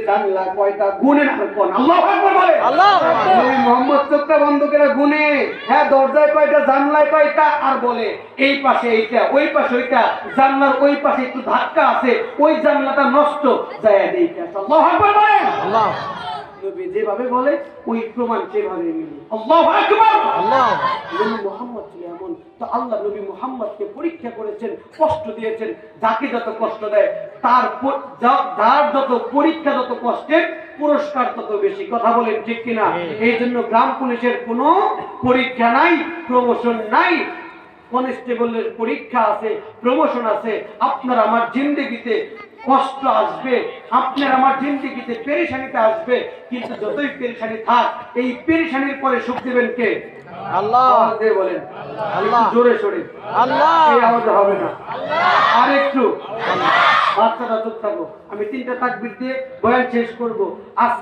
জানলা কয়টা গুনেন আর কোন আল্লাহু আকবার বলে। আল্লাহু আকবার। নবী মুহাম্মদ চোখটা বন্ধ করে গুনে, হ্যাঁ দরজায় কয়টা জানলায় কয়টা, আর বলে এই পাশে এইটা ওই পাশে ওইটা, জানলার ওই পাশে একটু ধাক্কা আছে, ওই জানলাটা নষ্ট, যায় এইটা। আল্লাহু আকবার বলে। আল্লাহ নবী যেভাবে বলে ওই প্রমাণ সেভাবে মিলে। আল্লাহু আকবার। আল্লাহ নবী মুহাম্মদ ছিল এমন, তো আল্লাহ নবী মুহাম্মদকে পরীক্ষা করেছেন, কষ্ট দিয়েছেন। যাকে যত কষ্ট দেয় তার যার যত পরীক্ষা, যত কষ্টের পুরস্কার তত বেশি। কথা বলেন ঠিক কিনা? এই জন্য গ্রাম পুলিশের কোনো পরীক্ষা নাই, প্রমোশন নাই। কনস্টেবলের পরীক্ষা আছে, প্রমোশন আছে। আপনার আমার জিন্দেগিতে কষ্ট আসবে, আপনার আমার জিন্দেগিতে পেরেশানিতে আসবে, কিন্তু যতই পেরেশানি থাক, এই পেরেশানির পরে সুখ দিবেন কে? আল্লাহ। আওয়াজ দিয়ে বলেন, আল্লাহ। একটু জোরে সরে, আল্লাহ। এই আওয়াজ হবে না, আর একটু। বাচ্চারা চুপ থাকো, আমি 3টা তাকবীর দিয়ে বয়ান শেষ করব। আজ